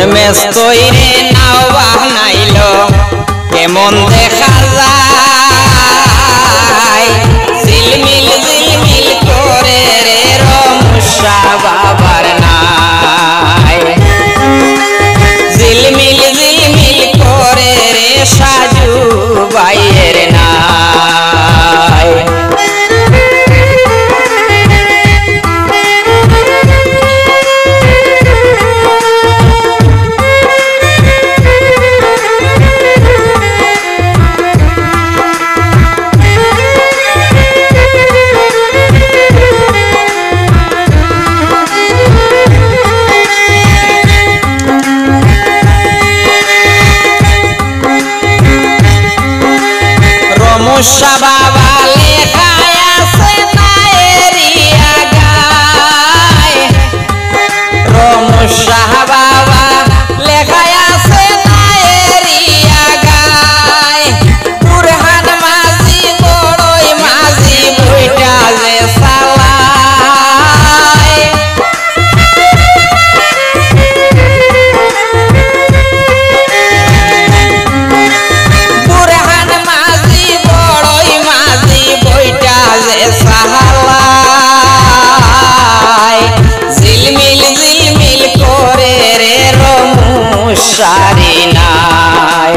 মেস্তইরে নাও বানাইলো কেমন দেখা যায় ঝিলমিল ঝিলমিল করে রে রমুষা বাবার নাই ঝিলমিল ঝিলমিল করে রে সাজু বাইয়ের নাই রমুষা বাবা লেখায় আছে নায়েরিয়া গায় রমুষা বাবা লেখায় আছে নায়েরিয়া গায় বুরহান মাঝি বড়ই মাঝি বইটা যে সালায় বুরহান মাঝি বড়ই মাঝি বইটা যে সালায় ঝিলমিল ঝিলমিল করে রে রমুষারি নাই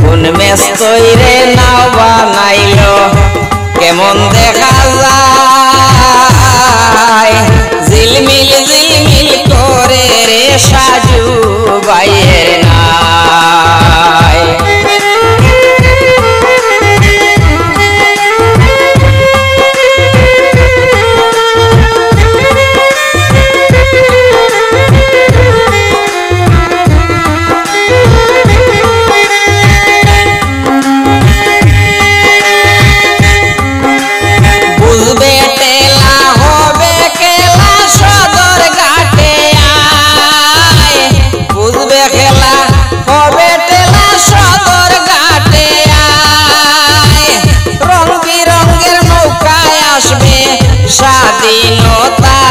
কোন মেস্তইরে নাও বানাইলো কেমন দেখা যায় ঝিলমিল ঝিলমিল করে রে সাজু বাইয়ের নাই বুঝবে টেলা হবে খেলা সদর ঘাটে আয় বুঝবে খেলা হবে টেলা সদর ঘাটে আয় রং বিরঙের নৌকায় আসবে স্বাধীনতায়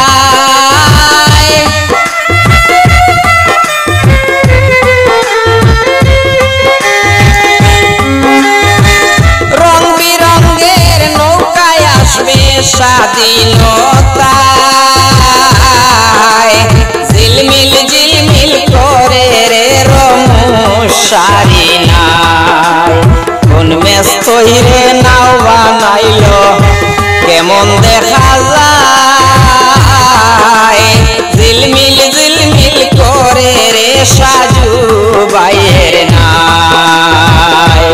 রং বিরঙের নৌকায় আসবে স্বাধীনতায় ঝিলমিল ঝিলমিল করে রে রমুষারি নাই কোন মেস্তইরে নাও বানাইলো কেমন দেখা যায় ঝিলমিল ঝিলমিল করে রে সাজু বাইয়ের নাই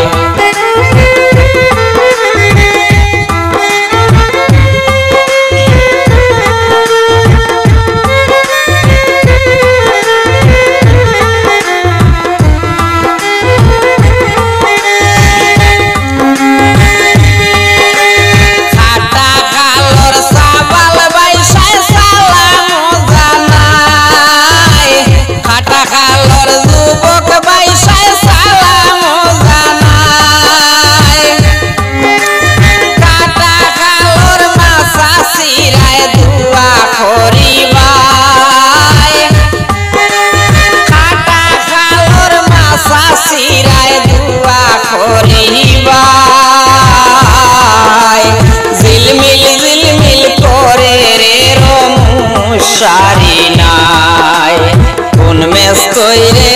খাটা খালর সাবাল বাইসায় সালাম জানাই খাটা খালর যুবক বাইসায় সালাম জানাই কাটা খালর মাছা সিরায় দুয়া করিবাই কাটা খালর মাছা সিরায় দুয়া করিবাই ঝিলমিল ঝিলমিল করে রে রমুষারি নাই কোন মেস্তইরে